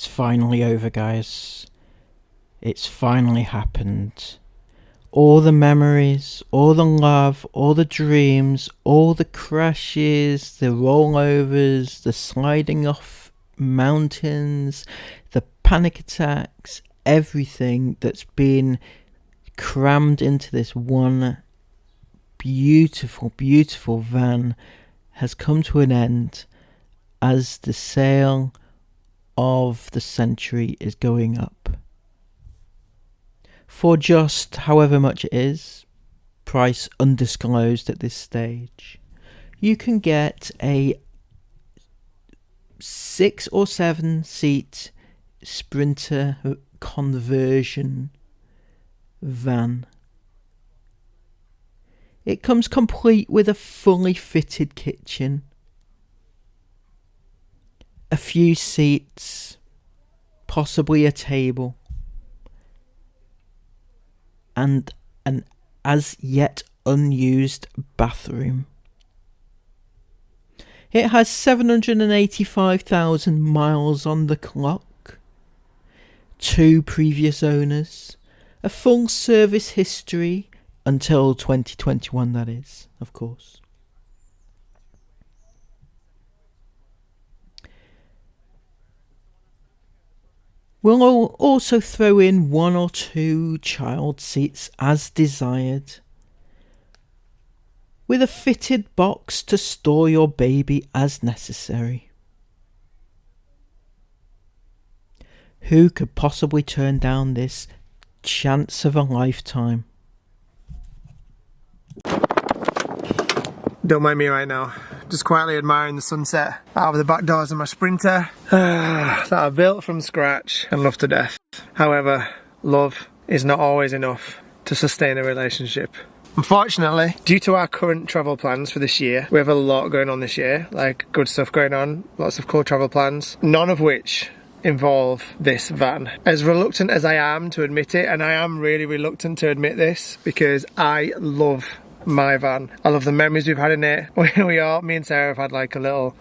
It's finally over, guys. It's finally happened. All the memories, all the love, all the dreams, all the crashes, the rollovers, the sliding off mountains, the panic attacks, everything that's been crammed into this one beautiful, beautiful van has come to an end as the sale of the century is going up. For just however much it is, price undisclosed at this stage, you can get a 6 or 7 seat Sprinter conversion van. It comes complete with a fully fitted kitchen, a few seats, possibly a table, and an as yet unused bathroom. It has 785,000 miles on the clock, 2 previous owners, a full service history until 2021, that is, of course. We'll also throw in 1 or 2 child seats as desired, with a fitted box to store your baby as necessary. Who could possibly turn down this chance of a lifetime? Don't mind me right now. Just quietly admiring the sunset out of the back doors of my Sprinter that I built from scratch and love to death. However, love is not always enough to sustain a relationship. Unfortunately, due to our current travel plans for this year, we have a lot going on this year, like good stuff going on, lots of cool travel plans, none of which involve this van. As reluctant as I am to admit it, and I am really reluctant to admit this because I love my van. I love the memories we've had in it. Me and Sarah have had like a little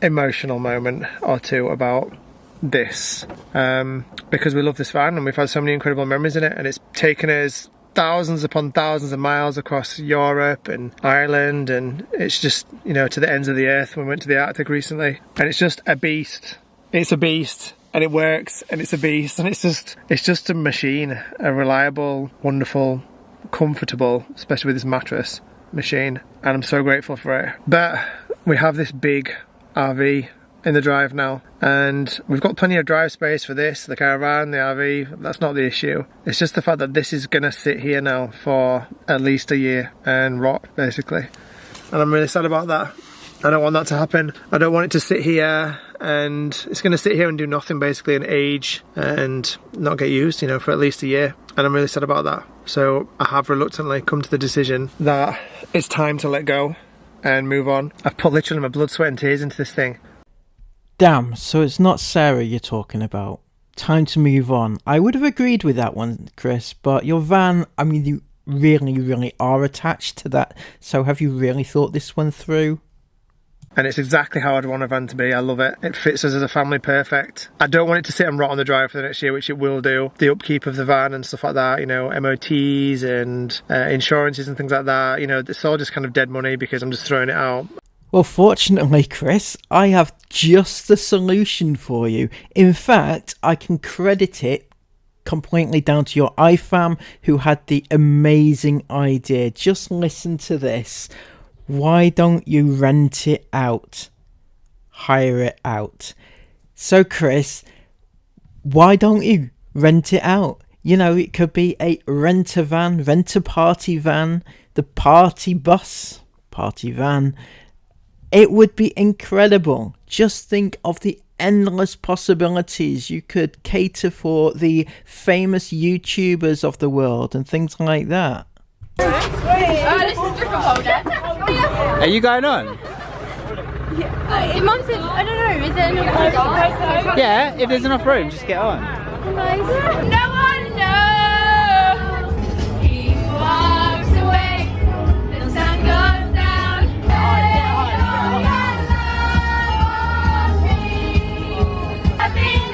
emotional moment or two about this because we love this van and we've had so many incredible memories in it, and it's taken us thousands upon thousands of miles across Europe and Ireland, and it's just, you know, to the ends of the earth. We went to the Arctic recently, and it's just a beast. It's a beast, and it works, and it's a beast, and it's just a machine, a reliable, wonderful, comfortable, especially with this mattress, machine, and I'm so grateful for it. But we have this big RV in the drive now, and we've got plenty of drive space for this, the caravan, the RV. That's not the issue. It's just the fact that this is gonna sit here now for at least a year and rot, basically, and I'm really sad about that. I don't want that to happen. I don't want it to sit here and it's going to sit here and do nothing basically and age and not get used, you know, for at least a year, and I'm really sad about that. So I have reluctantly come to the decision that it's time to let go and move on. I've put literally my blood, sweat and tears into this thing. Damn, so it's not Sarah you're talking about. Time to move on. I would have agreed with that one, Chris, but your van, I mean, you really are attached to that, so have you really thought this one through? And it's exactly how I'd want a van to be. I love it. It fits us as a family perfect. I don't want it to sit and rot on the drive for the next year, which it will do. The upkeep of the van and stuff like that, you know, MOTs and insurances and things like that, you know, it's all just kind of dead money because I'm just throwing it out. Well, fortunately, Chris, I have just the solution for you. In fact, I can credit it completely down to your IFAM, who had the amazing idea. Just listen to this. Why don't you rent it out? Hire it out. So, Chris, why don't you rent it out? You know, it could be a rent-a-van, rent-a-party van, the party bus, party van. It would be incredible. Just think of the endless possibilities. You could cater for the famous YouTubers of the world and things like that. Are you going on? Yeah. Mum said, I don't know, is there enough room? Yeah, if there's enough room, just get on. No one knows. He walks away, the sun goes down. Hey, oh, I think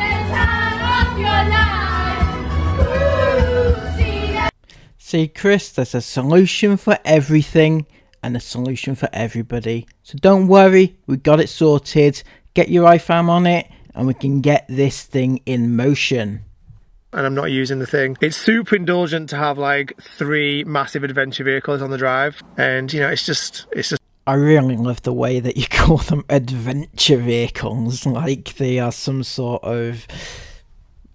See, Chris, there's a solution for everything and a solution for everybody. So don't worry, we got it sorted. Get your iFam on it and we can get this thing in motion. And I'm not using the thing. It's super indulgent to have like 3 massive adventure vehicles on the drive. And you know, it's just I really love the way that you call them adventure vehicles, like they are some sort of,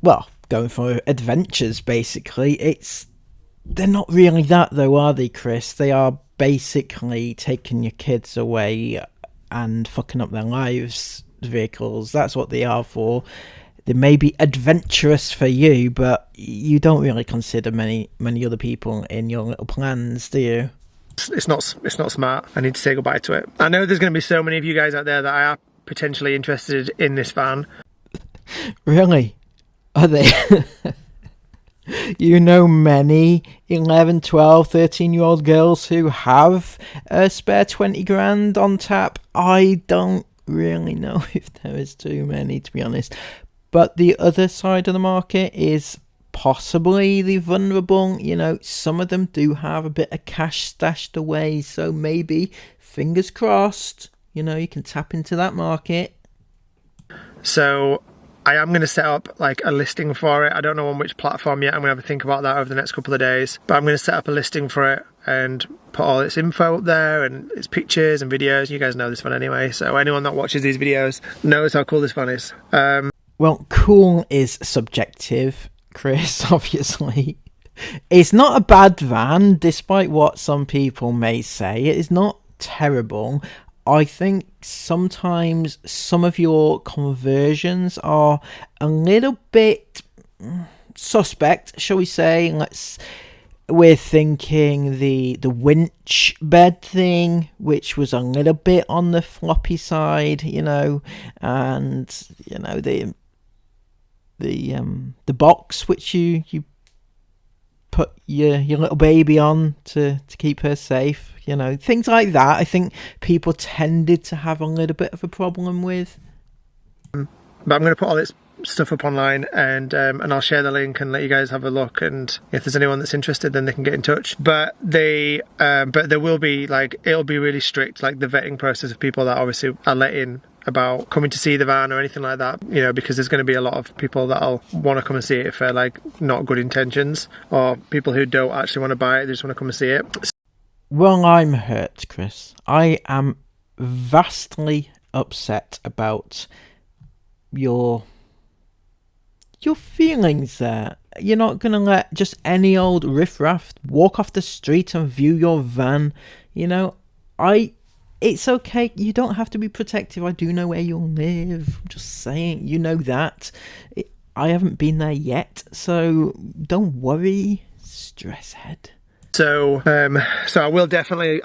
well, going for adventures basically. They're not really that though, are they, Chris? They are basically taking your kids away and fucking up their lives vehicles. That's what they are for. They may be adventurous for you, but you don't really consider many other people in your little plans, do you? it's not smart. I need to say goodbye to it. I know there's going to be so many of you guys out there that are potentially interested in this van. Really? Are they? You know many 11, 12, 13-year-old girls who have a spare 20 grand on tap. I don't really know if there is too many, to be honest. But the other side of the market is possibly the vulnerable. You know, some of them do have a bit of cash stashed away. So maybe, fingers crossed, you know, you can tap into that market. So I am going to set up like a listing for it. I don't know on which platform yet. I'm going to have a think about that over the next couple of days. But I'm going to set up a listing for it and put all its info up there and its pictures and videos. You guys know this one anyway. So anyone that watches these videos knows how cool this van is. Well, cool is subjective, Chris, obviously. It's not a bad van, despite what some people may say. It is not terrible. I think sometimes some of your conversions are a little bit suspect, shall we say. We're thinking the winch bed thing, which was a little bit on the floppy side, you know, and you know the box which you put your little baby on to keep her safe, you know, things like that. I think people tended to have a little bit of a problem with. But I'm going to put all this stuff up online and I'll share the link and let you guys have a look, and if there's anyone that's interested then they can get in touch. But there will be, like, it'll be really strict, like the vetting process of people that obviously are let in about coming to see the van or anything like that, you know, because there's going to be a lot of people that'll want to come and see it for like not good intentions, or people who don't actually want to buy it, they just want to come and see it. Well, I'm hurt, Chris. I am vastly upset about your feelings there. You're not going to let just any old riffraff walk off the street and view your van. You know, it's okay. You don't have to be protective. I do know where you live. I'm just saying, you know that. I haven't been there yet, so don't worry, stress head. So I will definitely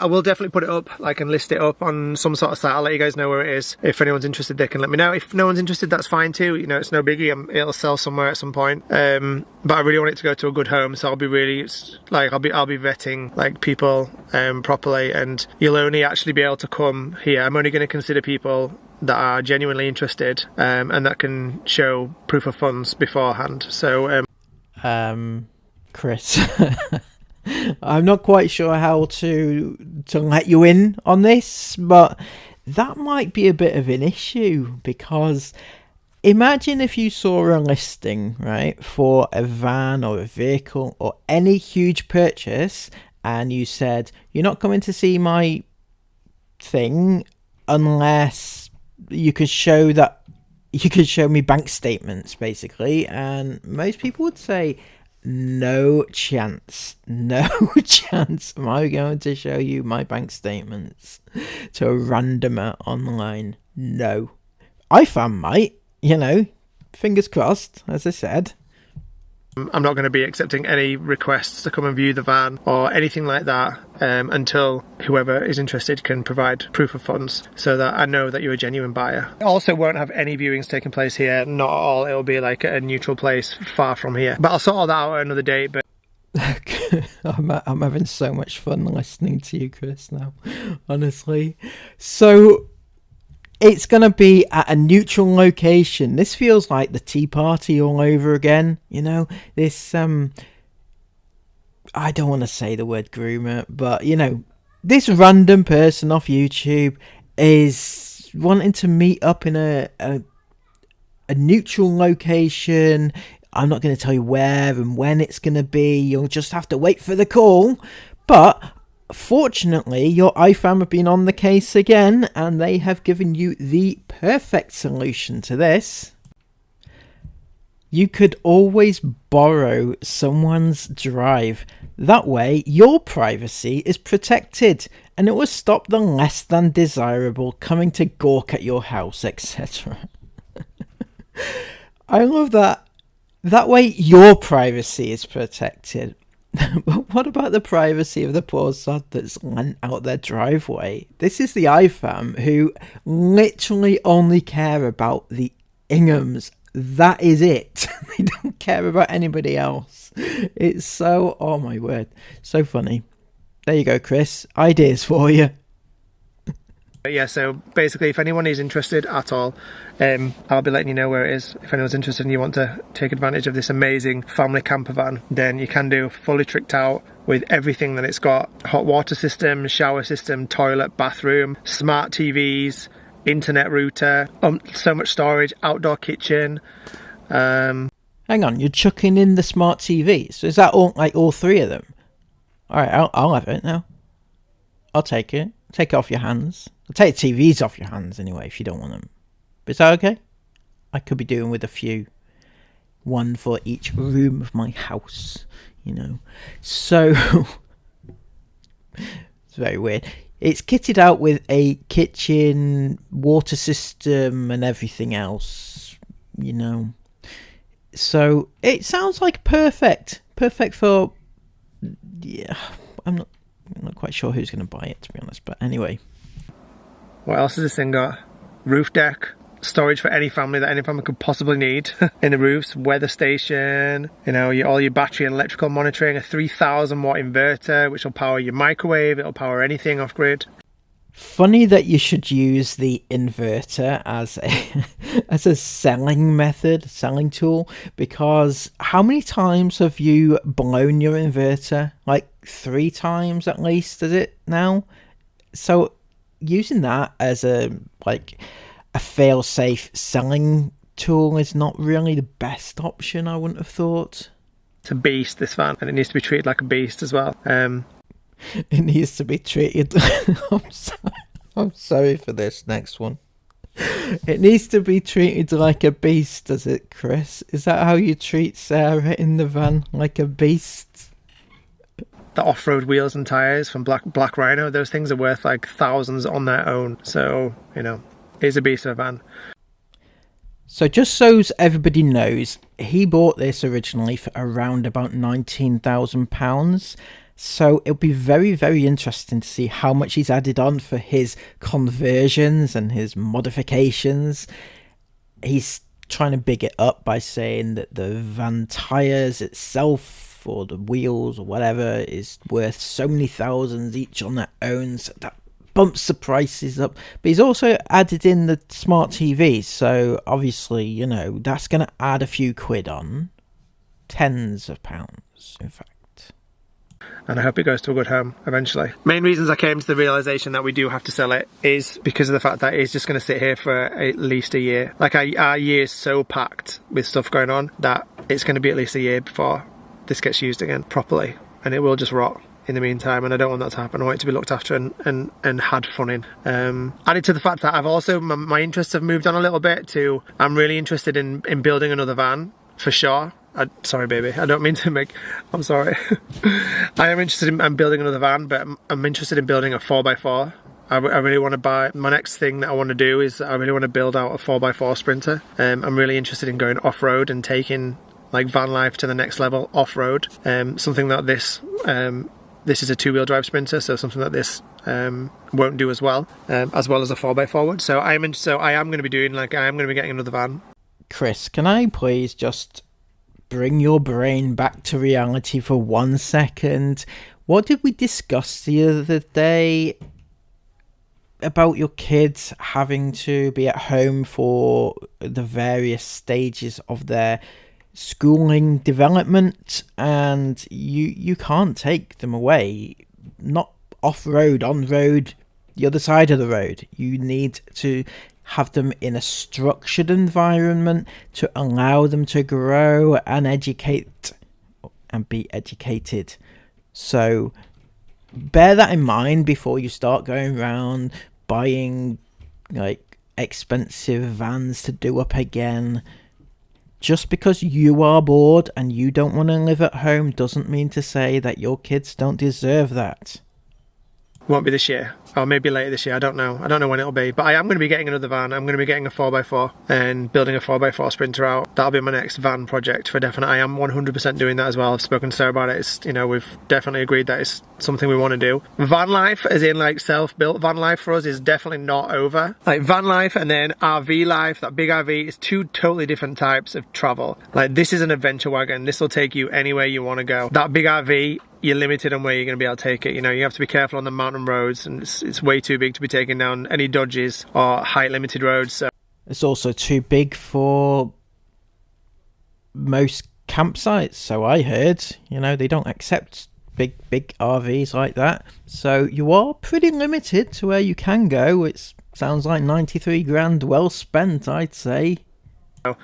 put it up, like, and list it up on some sort of site. I'll let you guys know where it is. If anyone's interested, they can let me know. If no one's interested, that's fine too. You know, it's no biggie. It'll sell somewhere at some point. But I really want it to go to a good home, so I'll be really, like, I'll be vetting like people properly, and you'll only actually be able to come here. I'm only going to consider people that are genuinely interested and that can show proof of funds beforehand. So Chris. I'm not quite sure how to let you in on this, but that might be a bit of an issue, because imagine if you saw a listing, right, for a van or a vehicle or any huge purchase, and you said, you're not coming to see my thing unless you could show me bank statements, basically. And most people would say, no chance am I going to show you my bank statements to a randomer online. No. iFam might, you know, fingers crossed, as I said. I'm not going to be accepting any requests to come and view the van or anything like that until whoever is interested can provide proof of funds, so that I know that you're a genuine buyer. I also won't have any viewings taking place here, not at all. It'll be like a neutral place far from here. But I'll sort all that out at another date. But I'm having so much fun listening to you, Chris, now, honestly. So it's going to be at a neutral location. This feels like the Tea Party all over again. You know, this, I don't want to say the word groomer, but you know, this random person off YouTube is wanting to meet up in a neutral location. I'm not going to tell you where and when it's going to be. You'll just have to wait for the call. But fortunately, your iFam have been on the case again, and they have given you the perfect solution to this. You could always borrow someone's drive. That way, your privacy is protected, and it will stop the less than desirable coming to gawk at your house, etc. I love that. That way, your privacy is protected. But what about the privacy of the poor sod that's lent out their driveway? This is the iFam who literally only care about the Inghams. That is it. They don't care about anybody else. It's so, oh my word, so funny. There you go, Chris. Ideas for you. Yeah, so basically, if anyone is interested at all, I'll be letting you know where it is. If anyone's interested and you want to take advantage of this amazing family camper van, then you can do, fully tricked out with everything that it's got. Hot water system, shower system, toilet, bathroom, smart TVs, internet router, so much storage, outdoor kitchen. Hang on, you're chucking in the smart TVs. So is that all three of them? Alright, I'll have it now. I'll take it. Take it off your hands. I'll take the TVs off your hands anyway if you don't want them. But is that okay? I could be doing with a few. One for each room of my house, you know. So, it's very weird. It's kitted out with a kitchen, water system and everything else, you know. So, it sounds like perfect. Perfect for... Yeah, I'm not quite sure who's going to buy it, to be honest, but anyway. What else has this thing got? Roof deck, storage for any family that any family could possibly need in the roofs, weather station, you know, all your battery and electrical monitoring, a 3,000 watt inverter which will power your microwave, it'll power anything off grid. Funny that you should use the inverter as a selling tool, because how many times have you blown your inverter? Like 3 times at least, is it now? So using that as a fail-safe selling tool is not really the best option, I wouldn't have thought. It's a beast, this van, and it needs to be treated like a beast as well. It needs to be treated... I'm sorry for this next one. It needs to be treated like a beast, does it, Chris? Is that how you treat Sarah in the van? Like a beast? The off-road wheels and tyres from Black Rhino, those things are worth like thousands on their own. So, you know, it's a beast of a van. So just so everybody knows, he bought this originally for around about £19,000. So it'll be very, very interesting to see how much he's added on for his conversions and his modifications. He's trying to big it up by saying that the van tyres itself, or the wheels or whatever, is worth so many thousands each on their own, so that bumps the prices up. But he's also added in the smart TV, so obviously, you know, that's going to add a few quid on. Tens of pounds, in fact. And I hope it goes to a good home eventually. Main reasons I came to the realisation that we do have to sell it is because of the fact that it's just going to sit here for at least a year. Like our year is so packed with stuff going on that it's going to be at least a year before this gets used again properly, and it will just rot in the meantime, and I don't want that to happen. I want it to be looked after and had fun in. Added to the fact that I've also, my interests have moved on a little bit to, I'm really interested in building another van for sure. Sorry baby, I don't mean to make, I'm sorry. I am interested in building another van, but I'm interested in building a 4x4. I really want to buy, my next thing that I want to do is I really want to build out a 4x4 Sprinter. I'm really interested in going off-road and taking like van life to the next level off-road. Something that this is a 2-wheel drive Sprinter, so something that this won't do as well as a 4x4 would. I am going to be doing, like, I am going to be getting another van. Chris, can I please just bring your brain back to reality for 1 second? What did we discuss the other day about your kids having to be at home for the various stages of their schooling development, and you can't take them away. Not off-road, on-road, the other side of the road. You need to have them in a structured environment to allow them to grow and educate and be educated. So bear that in mind before you start going around buying like expensive vans to do up again. Just because you are bored and you don't want to live at home doesn't mean to say that your kids don't deserve that. Won't be this year, or maybe later this year, I don't know when it'll be, but I am going to be getting another van. I'm going to be getting a 4x4 and building a 4x4 Sprinter out. That'll be my next van project for definite. I am 100% doing that as well. I've spoken to Sarah about it. It's, you know, we've definitely agreed that it's something we want to do. Van life, as in like self-built van life for us, is definitely not over. Like van life and then RV life, that big RV, is two totally different types of travel. Like this is an adventure wagon. This will take you anywhere you want to go. That big RV, you're limited on where you're going to be able to take it. You know, you have to be careful on the mountain roads, and it's way too big to be taking down any dodges or height limited roads. So it's also too big for most campsites, so I heard. You know, they don't accept big RVs like that, so you are pretty limited to where you can go. It sounds like 93 grand well spent, I'd say.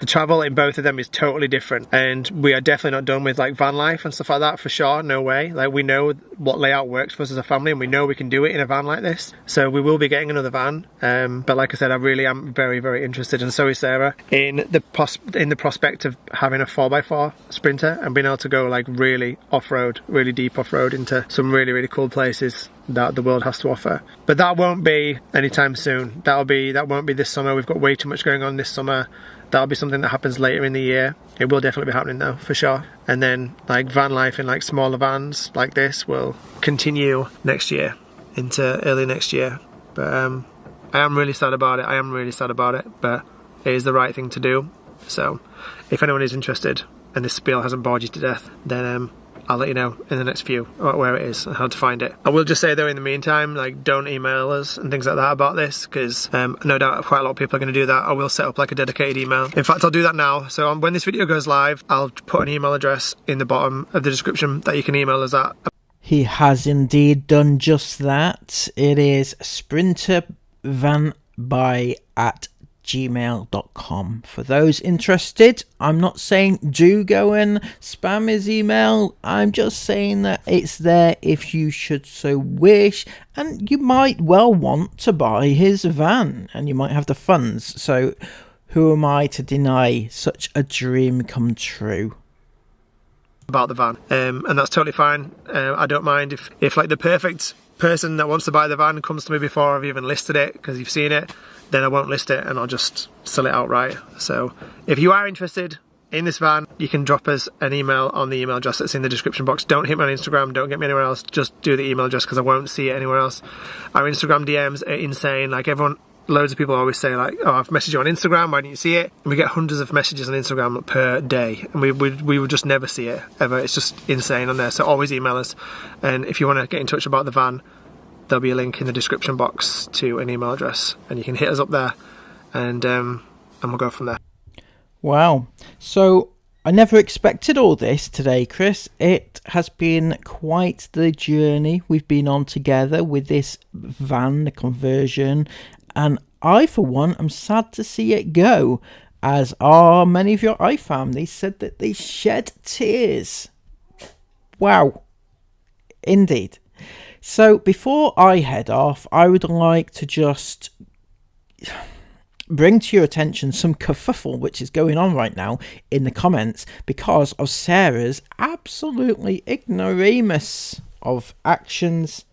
The travel in both of them is totally different, and we are definitely not done with like van life and stuff like that for sure. No way. Like we know what layout works for us as a family, and we know we can do it in a van like this. So we will be getting another van. But like I said, I really am very, very interested, and so is Sarah, in the prospect of having a 4x4 Sprinter and being able to go like really off-road, really deep off-road into some really, really cool places that the world has to offer. But that won't be anytime soon. That won't be this summer. We've got way too much going on this summer. That'll be something that happens later in the year. It will definitely be happening though, for sure. And then like van life in like smaller vans like this will continue next year, into early next year. But I am really sad about it. But it is the right thing to do. So if anyone is interested and this spiel hasn't bored you to death, then I'll let you know in the next few where it is and how to find it. I will just say though, in the meantime, like don't email us and things like that about this, because no doubt quite a lot of people are going to do that. I will set up like a dedicated email. In fact, I'll do that now. So when this video goes live, I'll put an email address in the bottom of the description that you can email us at. He has indeed done just that. It is sprintervanbuy@gmail.com. For those interested, I'm not saying do go and spam his email. I'm just saying that it's there if you should so wish, and you might well want to buy his van and you might have the funds. So who am I to deny such a dream come true? About the van, and that's totally fine. I don't mind if like the perfect person that wants to buy the van comes to me before I've even listed it, because you've seen it, then I won't list it and I'll just sell it outright. So if you are interested in this van, you can drop us an email on the email address that's in the description box. Don't hit me on Instagram, don't get me anywhere else, just do the email address, because I won't see it anywhere else. Our Instagram DMs are insane. Like loads of people always say like, oh, I've messaged you on Instagram, why didn't you see it? And we get hundreds of messages on Instagram per day, and we would just never see it ever. It's just insane on there. So always email us, and if you want to get in touch about the van, there'll be a link in the description box to an email address, and you can hit us up there, and we'll go from there. Wow, so I never expected all this today, Chris. It has been quite the journey we've been on together with this van, the conversion, and I, for one, am sad to see it go, as are many of your iFam. They said that they shed tears. Wow, indeed. So before I head off, I would like to just bring to your attention some kerfuffle which is going on right now in the comments because of Sarah's absolutely ignoramus of actions.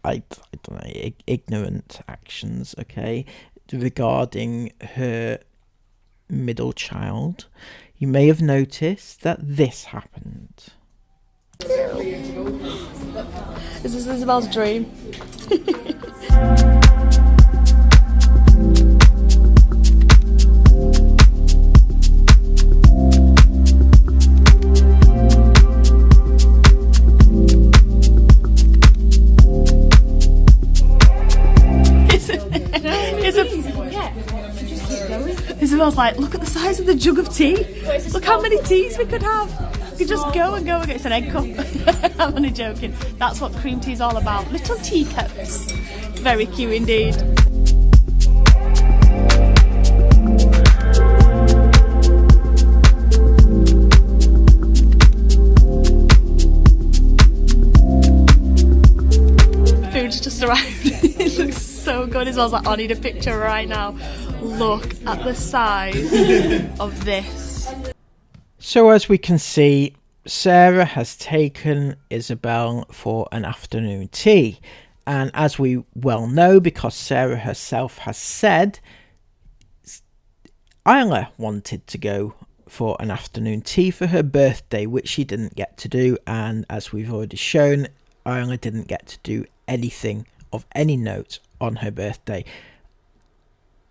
I don't know, ignorant actions, okay, regarding her middle child. You may have noticed that this happened. This is Isabel's dream. Isabel's like, look at the size of the jug of tea. Look how many teas we could have. We could just go and go and get. It's an egg cup. I'm only joking. That's what cream tea is all about. Little teacups. Very cute indeed. Food's just arrived. It looks so good as well. Like, I need a picture right now. Look at the size of this. So as we can see, Sarah has taken Isabel for an afternoon tea. And as we well know, because Sarah herself has said, Isla wanted to go for an afternoon tea for her birthday, which she didn't get to do. And as we've already shown, Isla didn't get to do anything of any note on her birthday.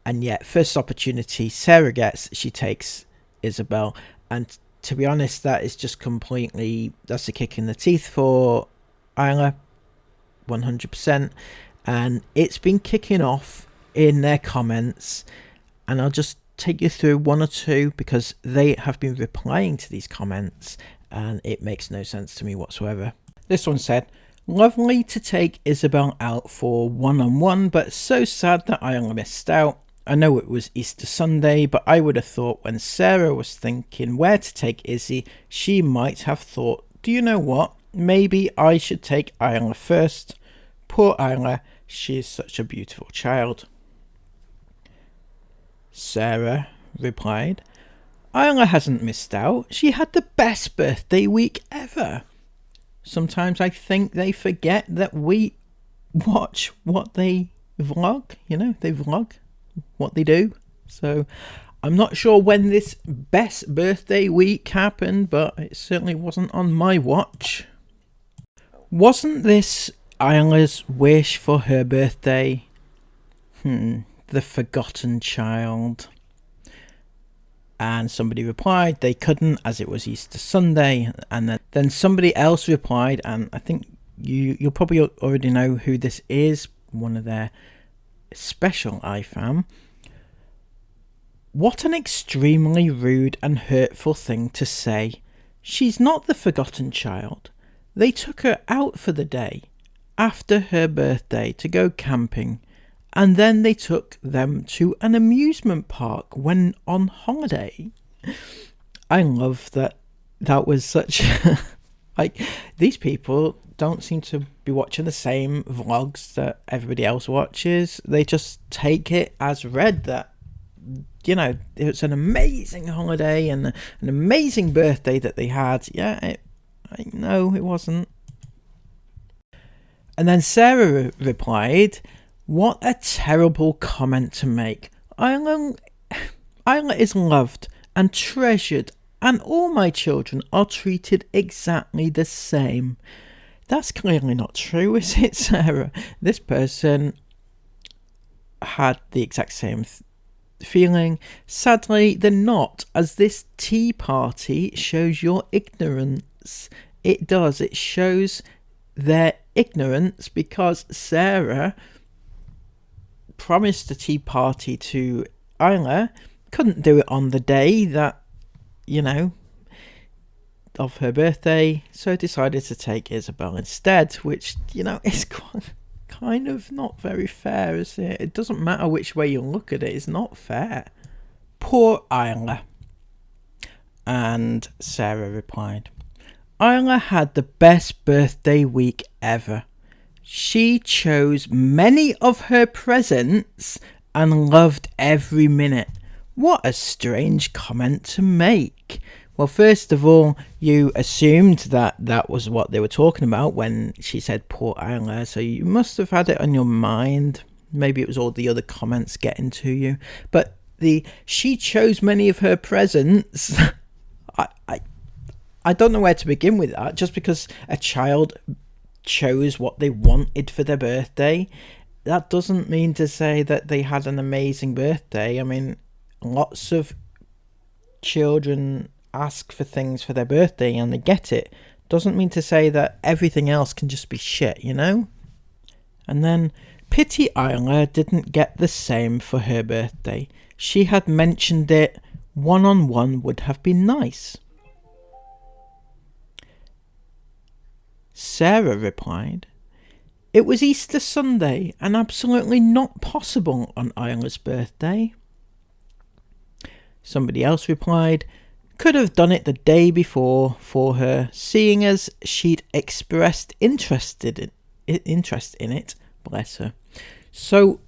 And yet, first opportunity Sarah gets, she takes Isabel. And to be honest, that is just completely, that's a kick in the teeth for Isla, 100%. And it's been kicking off in their comments. And I'll just take you through one or two because they have been replying to these comments. And it makes no sense to me whatsoever. This one said, lovely to take Isabel out for one-on-one, but so sad that Isla missed out. I know it was Easter Sunday, but I would have thought when Sarah was thinking where to take Izzy, she might have thought, do you know what? Maybe I should take Isla first. Poor Isla, she is such a beautiful child. Sarah replied, Isla hasn't missed out. She had the best birthday week ever. Sometimes I think they forget that we watch what they vlog. You know, they vlog what they do. So I'm not sure when this best birthday week happened, but it certainly wasn't on my watch. Wasn't this Isla's wish for her birthday? The forgotten child. And somebody replied they couldn't as it was Easter Sunday. And then somebody else replied, and I think you'll probably already know who this is, one of their special iFam. What an extremely rude and hurtful thing to say. She's not the forgotten child. They took her out for the day after her birthday to go camping, and then they took them to an amusement park when on holiday. I love that was such like, these people don't seem to be watching the same vlogs that everybody else watches. They just take it as read that, you know, it's an amazing holiday and an amazing birthday that they had. Yeah, no, it wasn't. And then Sarah replied, what a terrible comment to make. Isla is loved and treasured, and all my children are treated exactly the same. That's clearly not true, is it, Sarah? This person had the exact same feeling. Sadly, they're not, as this tea party shows your ignorance. It does. It shows their ignorance because Sarah promised a tea party to Isla, couldn't do it on the day that, you know, of her birthday, so decided to take Isabel instead, which, you know, is kind of not very fair, is it? It doesn't matter which way you look at it, it's not fair. Poor Isla. And Sarah replied, Isla had the best birthday week ever. She chose many of her presents and loved every minute. What a strange comment to make. Well, first of all, you assumed that was what they were talking about when she said poor Isla, so you must have had it on your mind. Maybe it was all the other comments getting to you. But she chose many of her presents. I don't know where to begin with that. Just because a child chose what they wanted for their birthday, that doesn't mean to say that they had an amazing birthday. I mean, lots of children ask for things for their birthday and they get it. Doesn't mean to say that everything else can just be shit, you know? And then pity Isla didn't get the same for her birthday. She had mentioned it One-on-one would have been nice. Sarah replied, it was Easter Sunday and absolutely not possible on Isla's birthday. Somebody else replied, could have done it the day before for her, seeing as she'd expressed interest in it. Bless her. So,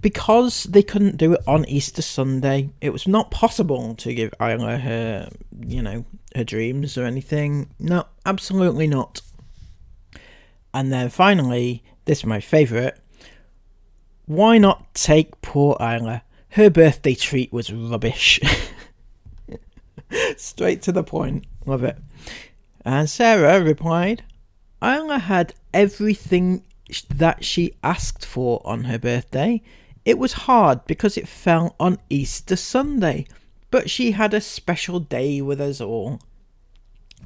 because they couldn't do it on Easter Sunday, it was not possible to give Isla her, her dreams or anything. No, absolutely not. And then finally, this is my favourite. Why not take poor Isla? Her birthday treat was rubbish. Straight to the point. Love it. And Sarah replied, Isla had everything that she asked for on her birthday. It was hard because it fell on Easter Sunday, but she had a special day with us all.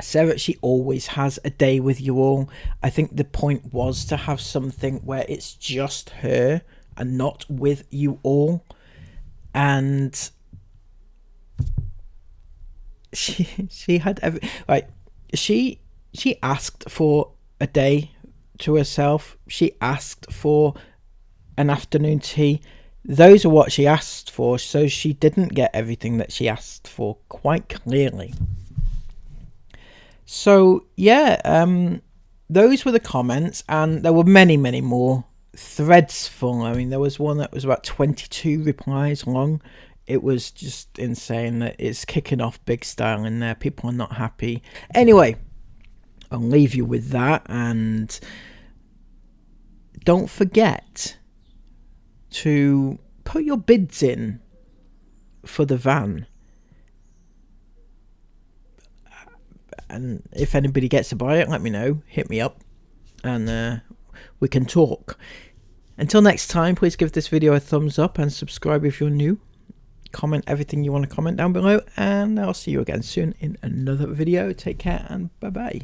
Sarah, she always has a day with you all. I think the point was to have something where it's just her and not with you all. And she had she asked for a day to herself. She asked for an afternoon tea. Those are what she asked for, so she didn't get everything that she asked for, quite clearly. So yeah, those were the comments, and there were many more threads full. I mean, there was one that was about 22 replies long. It was just insane. That it's kicking off big style in there. People are not happy. Anyway, I'll leave you with that, and don't forget to put your bids in for the van. And if anybody gets to buy it, let me know. Hit me up and we can talk. Until next time, please give this video a thumbs up and subscribe if you're new. Comment everything you want to comment down below, and I'll see you again soon in another video. Take care and bye bye.